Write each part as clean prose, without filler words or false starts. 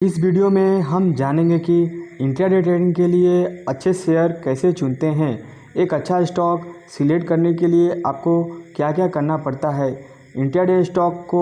इस वीडियो में हम जानेंगे कि इंट्राडे ट्रेडिंग के लिए अच्छे शेयर कैसे चुनते हैं। एक अच्छा स्टॉक सिलेक्ट करने के लिए आपको क्या क्या करना पड़ता है। इंट्राडे स्टॉक को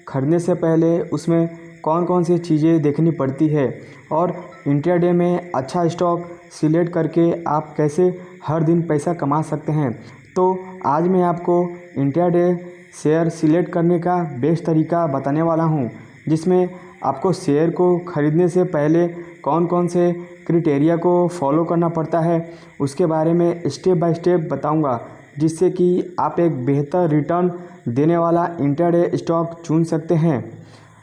खरीदने से पहले उसमें कौन कौन सी चीज़ें देखनी पड़ती है और इंट्राडे में अच्छा स्टॉक सिलेक्ट करके आप कैसे हर दिन पैसा कमा सकते हैं। तो आज मैं आपको इंट्राडे शेयर सिलेक्ट करने का बेस्ट तरीका बताने वाला हूँ, जिसमें आपको शेयर को खरीदने से पहले कौन कौन से क्राइटेरिया को फॉलो करना पड़ता है उसके बारे में स्टेप बाय स्टेप बताऊंगा, जिससे कि आप एक बेहतर रिटर्न देने वाला इंट्राडे स्टॉक चुन सकते हैं।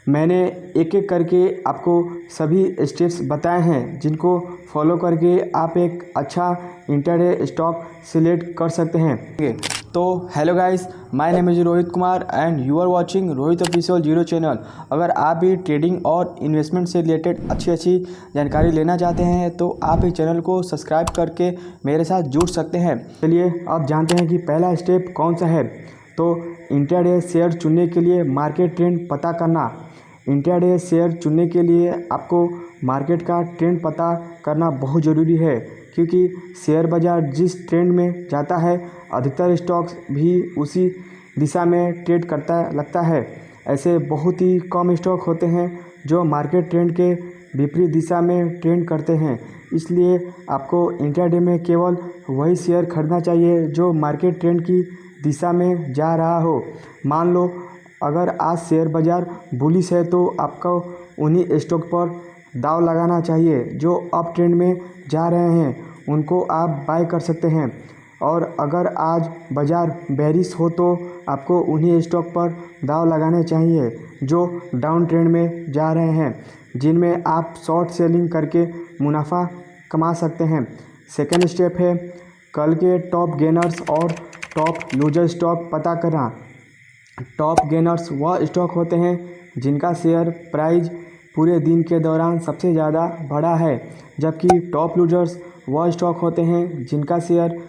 मैंने एक एक करके आपको सभी स्टेप्स बताए हैं, जिनको फॉलो करके आप एक अच्छा इंट्राडे स्टॉक सिलेक्ट कर सकते हैं। तो hello guys, my name is Rohit Kumar and you are watching Rohit official zero channel. अगर आप भी ट्रेडिंग और इन्वेस्टमेंट से रिलेटेड अच्छी जानकारी लेना चाहते हैं तो आप इस चैनल को सब्सक्राइब करके मेरे साथ जुड़ सकते हैं। चलिए अब जानते हैं कि पहला स्टेप कौन सा है। तो इंट्राडे शेयर चुनने के लिए मार्केट ट्रेंड पता करना। इंट्राडे शेयर चुनने के लिए आपको मार्केट का ट्रेंड पता करना बहुत ज़रूरी है, क्योंकि शेयर बाज़ार जिस ट्रेंड में जाता है अधिकतर स्टॉक्स भी उसी दिशा में ट्रेड करता लगता है। ऐसे बहुत ही कम स्टॉक होते हैं जो मार्केट ट्रेंड के विपरीत दिशा में ट्रेंड करते हैं। इसलिए आपको इंट्राडे में केवल वही शेयर खरीदना चाहिए जो मार्केट ट्रेंड की दिशा में जा रहा हो। मान लो अगर आज शेयर बाज़ार बुलिश है तो आपको उन्हीं स्टॉक पर दाव लगाना चाहिए जो अप ट्रेंड में जा रहे हैं, उनको आप बाय कर सकते हैं। और अगर आज बाज़ार बेरिश हो तो आपको उन्हीं स्टॉक पर दाव लगाने चाहिए जो डाउन ट्रेंड में जा रहे हैं, जिनमें आप शॉर्ट सेलिंग करके मुनाफा कमा सकते हैं। सेकेंड स्टेप है कल के टॉप गेनर्स और टॉप लूजर स्टॉक पता करना। टॉप गेनर्स वह स्टॉक होते हैं जिनका शेयर प्राइस पूरे दिन के दौरान सबसे ज़्यादा बढ़ा है, जबकि टॉप लूजर्स वह स्टॉक होते हैं जिनका शेयर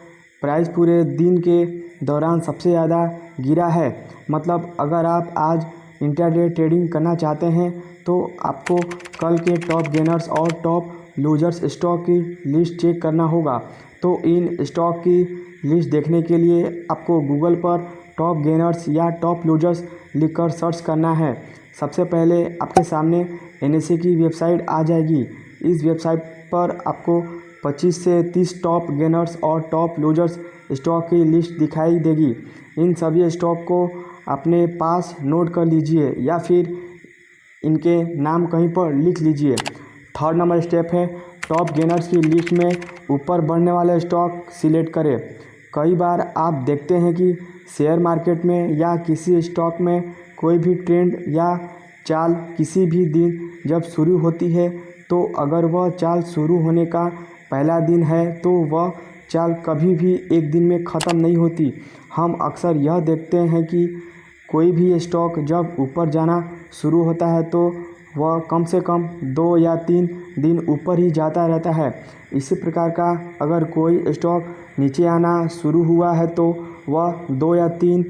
प्राइस पूरे दिन के दौरान सबसे ज़्यादा गिरा है। मतलब अगर आप आज इंट्राडे ट्रेडिंग करना चाहते हैं तो आपको कल के टॉप गेनर्स और टॉप लूजर्स स्टॉक की लिस्ट चेक करना होगा। तो इन स्टॉक की लिस्ट देखने के लिए आपको गूगल पर टॉप गेनर्स या टॉप लूजर्स लिखकर सर्च करना है। सबसे पहले आपके सामने NSE की वेबसाइट आ जाएगी। इस वेबसाइट पर आपको 25 से 30 टॉप गेनर्स और टॉप लूजर्स स्टॉक की लिस्ट दिखाई देगी। इन सभी स्टॉक को अपने पास नोट कर लीजिए या फिर इनके नाम कहीं पर लिख लीजिए। थर्ड नंबर स्टेप है टॉप गेनर्स की लिस्ट में ऊपर बढ़ने वाले स्टॉक सिलेक्ट करें। कई बार आप देखते हैं कि शेयर मार्केट में या किसी स्टॉक में कोई भी ट्रेंड या चाल किसी भी दिन जब शुरू होती है, तो अगर वह चाल शुरू होने का पहला दिन है तो वह चाल कभी भी एक दिन में ख़त्म नहीं होती। हम अक्सर यह देखते हैं कि कोई भी स्टॉक जब ऊपर जाना शुरू होता है तो वह कम से कम 2 या 3 दिन ऊपर ही जाता रहता है। इसी प्रकार का अगर कोई स्टॉक नीचे आना शुरू हुआ है तो वह 2 या 3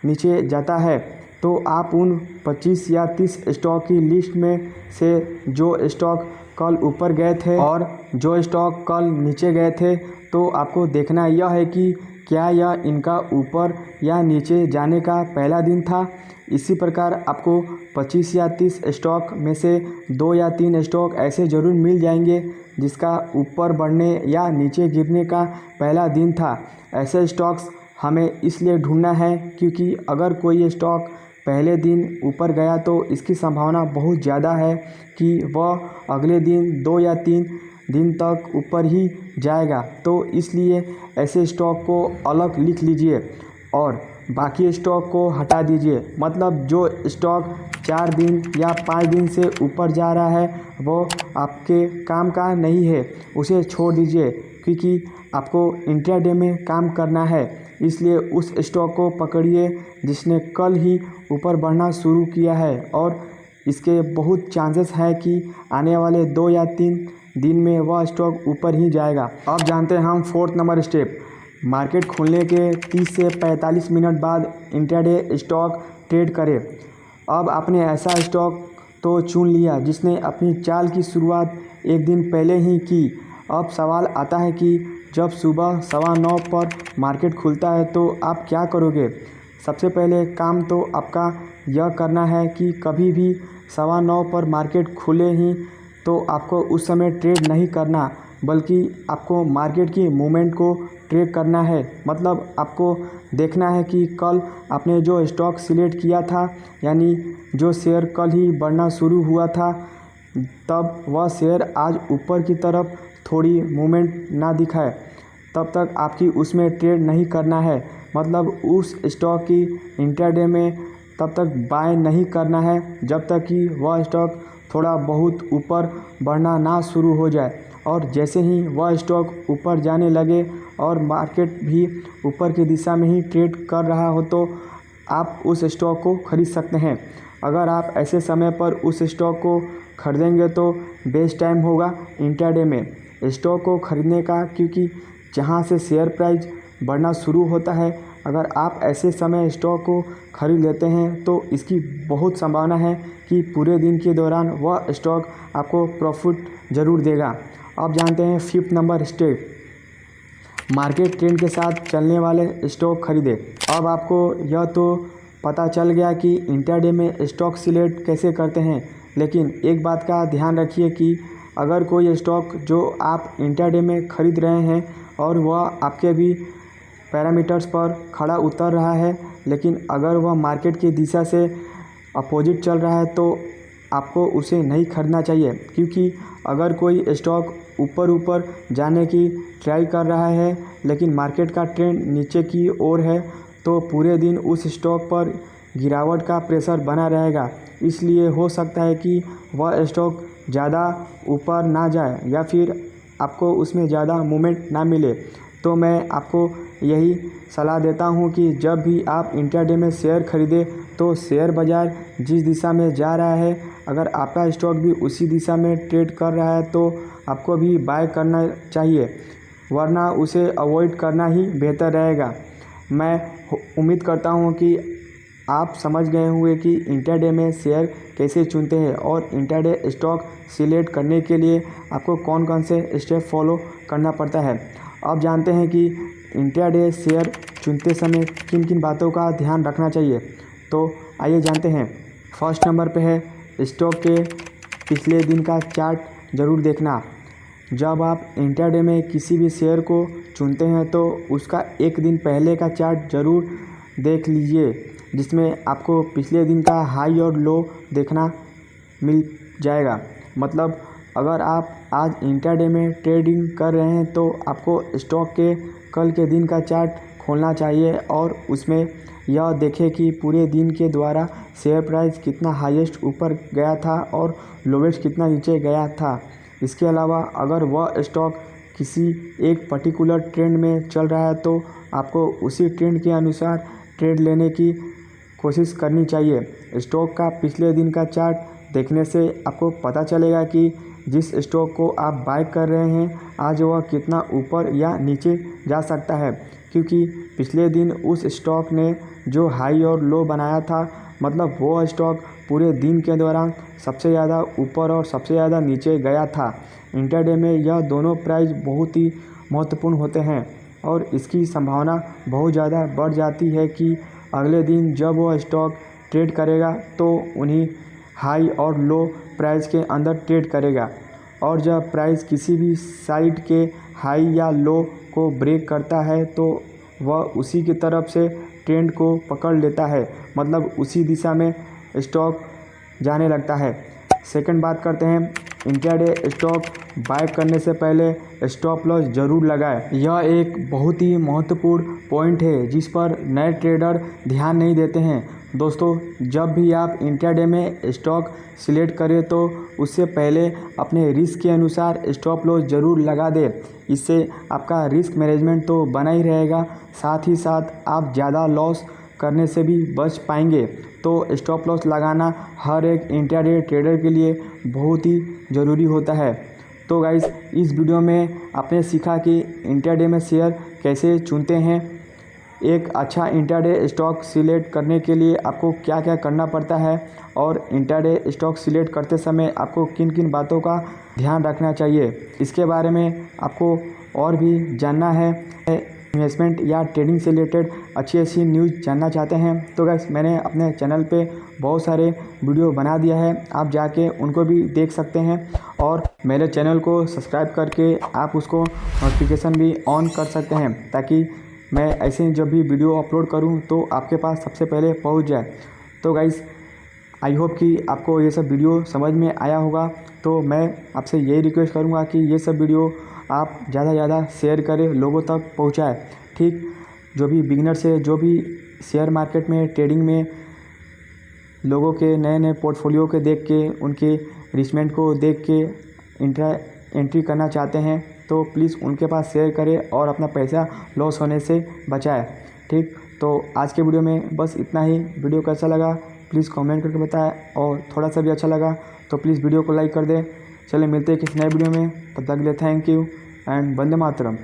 नीचे जाता है। तो आप उन 25 या 30 स्टॉक की लिस्ट में से जो स्टॉक कल ऊपर गए थे और जो स्टॉक कल नीचे गए थे, तो आपको देखना यह है कि क्या यह इनका ऊपर या नीचे जाने का पहला दिन था। इसी प्रकार आपको 25 या 30 स्टॉक में से 2 या 3 स्टॉक ऐसे ज़रूर मिल जाएंगे जिसका ऊपर बढ़ने या नीचे गिरने का पहला दिन था। ऐसे स्टॉक्स हमें इसलिए ढूंढना है क्योंकि अगर कोई स्टॉक पहले दिन ऊपर गया तो इसकी संभावना बहुत ज़्यादा है कि वह अगले दिन 2 या 3 दिन तक ऊपर ही जाएगा। तो इसलिए ऐसे स्टॉक को अलग लिख लीजिए और बाकी स्टॉक को हटा दीजिए। मतलब जो स्टॉक 4 दिन या 5 दिन से ऊपर जा रहा है वो आपके काम का नहीं है, उसे छोड़ दीजिए, क्योंकि आपको इंट्राडे में काम करना है। इसलिए उस स्टॉक को पकड़िए जिसने कल ही ऊपर बढ़ना शुरू किया है और इसके बहुत चांसेस है कि आने वाले 2 या 3 दिन में वह स्टॉक ऊपर ही जाएगा। अब जानते हैं हम फोर्थ नंबर स्टेप। मार्केट खुलने के 30 से 45 मिनट बाद इंट्राडे स्टॉक ट्रेड करें। अब आपने ऐसा स्टॉक तो चुन लिया, जिसने अपनी चाल की शुरुआत एक दिन पहले ही की। अब सवाल आता है कि जब सुबह 9:15 पर मार्केट खुलता है तो आप क्या करोगे। सबसे पहले काम तो आपका यह करना है कि कभी भी 9:15 पर मार्केट खुले ही तो आपको उस समय ट्रेड नहीं करना, बल्कि आपको मार्केट की मूवमेंट को ट्रैक करना है। मतलब आपको देखना है कि कल आपने जो स्टॉक सिलेक्ट किया था, यानी जो शेयर कल ही बढ़ना शुरू हुआ था, तब वह शेयर आज ऊपर की तरफ थोड़ी मूवमेंट ना दिखाए, तब तक आपकी उसमें ट्रेड नहीं करना है। मतलब उस स्टॉक की इंट्राडे में तब तक बाय नहीं करना है जब तक कि वह स्टॉक थोड़ा बहुत ऊपर बढ़ना ना शुरू हो जाए। और जैसे ही वह स्टॉक ऊपर जाने लगे और मार्केट भी ऊपर की दिशा में ही ट्रेड कर रहा हो तो आप उस स्टॉक को खरीद सकते हैं। अगर आप ऐसे समय पर उस स्टॉक को खरीदेंगे तो बेस्ट टाइम होगा इंट्राडे में स्टॉक को खरीदने का, क्योंकि जहां से शेयर प्राइस बढ़ना शुरू होता है, अगर आप ऐसे समय स्टॉक को खरीद लेते हैं तो इसकी बहुत संभावना है कि पूरे दिन के दौरान वह स्टॉक आपको प्रॉफिट ज़रूर देगा। अब जानते हैं 5th number step, market trend के साथ चलने वाले स्टॉक खरीदे। अब आपको यह तो पता चल गया कि इंट्राडे में स्टॉक सिलेक्ट कैसे करते हैं, लेकिन एक बात का ध्यान रखिए कि अगर कोई स्टॉक जो आप इंट्राडे में खरीद रहे हैं और वह आपके भी पैरामीटर्स पर खड़ा उतर रहा है, लेकिन अगर वह मार्केट की दिशा से अपोजिट चल रहा है तो आपको उसे नहीं खरीदना चाहिए। क्योंकि अगर कोई स्टॉक ऊपर जाने की ट्राई कर रहा है लेकिन मार्केट का ट्रेंड नीचे की ओर है तो पूरे दिन उस स्टॉक पर गिरावट का प्रेशर बना रहेगा। इसलिए हो सकता है कि वह स्टॉक ज़्यादा ऊपर ना जाए या फिर आपको उसमें ज़्यादा मूवमेंट ना मिले। तो मैं आपको यही सलाह देता हूं कि जब भी आप इंट्राडे में शेयर खरीदें तो शेयर बाज़ार जिस दिशा में जा रहा है, अगर आपका स्टॉक भी उसी दिशा में ट्रेड कर रहा है तो आपको भी बाय करना चाहिए, वरना उसे अवॉइड करना ही बेहतर रहेगा। मैं उम्मीद करता हूं कि आप समझ गए होंगे कि इंट्राडे में शेयर कैसे चुनते हैं और इंट्राडे स्टॉक सिलेक्ट करने के लिए आपको कौन कौन से स्टेप फॉलो करना पड़ता है। अब जानते हैं कि इंट्राडे शेयर चुनते समय किन किन बातों का ध्यान रखना चाहिए। तो आइए जानते हैं। फर्स्ट नंबर पे है स्टॉक के पिछले दिन का चार्ट ज़रूर देखना। जब आप इंट्राडे में किसी भी शेयर को चुनते हैं तो उसका एक दिन पहले का चार्ट ज़रूर देख लीजिए, जिसमें आपको पिछले दिन का हाई और लो देखना मिल जाएगा। मतलब अगर आप आज इंट्राडे में ट्रेडिंग कर रहे हैं तो आपको स्टॉक के कल के दिन का चार्ट खोलना चाहिए और उसमें यह देखें कि पूरे दिन के द्वारा शेयर प्राइस कितना हाईएस्ट ऊपर गया था और लोवेस्ट कितना नीचे गया था। इसके अलावा अगर वह स्टॉक किसी एक पर्टिकुलर ट्रेंड में चल रहा है तो आपको उसी ट्रेंड के अनुसार ट्रेड लेने की कोशिश करनी चाहिए। स्टॉक का पिछले दिन का चार्ट देखने से आपको पता चलेगा कि जिस स्टॉक को आप बाय कर रहे हैं आज वह कितना ऊपर या नीचे जा सकता है, क्योंकि पिछले दिन उस स्टॉक ने जो हाई और लो बनाया था, मतलब वो स्टॉक पूरे दिन के दौरान सबसे ज़्यादा ऊपर और सबसे ज़्यादा नीचे गया था। इंट्राडे में यह दोनों प्राइस बहुत ही महत्वपूर्ण होते हैं और इसकी संभावना बहुत ज़्यादा बढ़ जाती है कि अगले दिन जब वो स्टॉक ट्रेड करेगा तो उन्हीं हाई और लो प्राइस के अंदर ट्रेड करेगा और जब प्राइस किसी भी साइड के हाई या लो को ब्रेक करता है तो वह उसी की तरफ से ट्रेंड को पकड़ लेता है, मतलब उसी दिशा में स्टॉक जाने लगता है। सेकंड बात करते हैं, इंट्राडे स्टॉक बाय करने से पहले स्टॉप लॉस ज़रूर लगाएं। यह एक बहुत ही महत्वपूर्ण पॉइंट है जिस पर नए ट्रेडर ध्यान नहीं देते हैं। दोस्तों, जब भी आप इंट्राडे में स्टॉक सिलेक्ट करें तो उससे पहले अपने रिस्क के अनुसार स्टॉप लॉस ज़रूर लगा दें। इससे आपका रिस्क मैनेजमेंट तो बना ही रहेगा, साथ ही साथ आप ज़्यादा लॉस करने से भी बच पाएंगे। तो स्टॉप लॉस लगाना हर एक इंट्राडे ट्रेडर के लिए बहुत ही ज़रूरी होता है। तो गाइस, इस वीडियो में आपने सीखा कि इंट्राडे में शेयर कैसे चुनते हैं। एक अच्छा इंट्राडे स्टॉक सिलेक्ट करने के लिए आपको क्या क्या करना पड़ता है और इंट्राडे स्टॉक सिलेक्ट करते समय आपको किन किन बातों का ध्यान रखना चाहिए, इसके बारे में आपको और भी जानना है। इन्वेस्टमेंट या ट्रेडिंग से रिलेटेड अच्छी न्यूज़ जानना चाहते हैं तो गाइस मैंने अपने चैनल पे बहुत सारे वीडियो बना दिया है, आप जाके उनको भी देख सकते हैं और मेरे चैनल को सब्सक्राइब करके आप उसको नोटिफिकेशन भी ऑन कर सकते हैं ताकि मैं ऐसे जब भी वीडियो अपलोड करूं तो आपके पास सबसे पहले पहुंच जाए। तो गाइस आई होप कि आपको ये सब वीडियो समझ में आया होगा। तो मैं आपसे यही रिक्वेस्ट करूंगा कि ये सब वीडियो आप ज़्यादा से ज़्यादा शेयर करें, लोगों तक पहुंचाएं। ठीक, जो भी बिगिनर्स है, जो भी शेयर मार्केट में ट्रेडिंग में लोगों के नए नए पोर्टफोलियो के देख के, उनके रिचमेंट को देख के एंट्री करना चाहते हैं तो प्लीज़ उनके पास शेयर करें और अपना पैसा लॉस होने से बचाएं। ठीक, तो आज के वीडियो में बस इतना ही। वीडियो कैसा लगा प्लीज़ कमेंट करके बताएं और थोड़ा सा भी अच्छा लगा तो प्लीज़ वीडियो को लाइक कर दें। चलिए मिलते हैं किसी नए वीडियो में, तब तक के लिए thank you and Vande Mataram.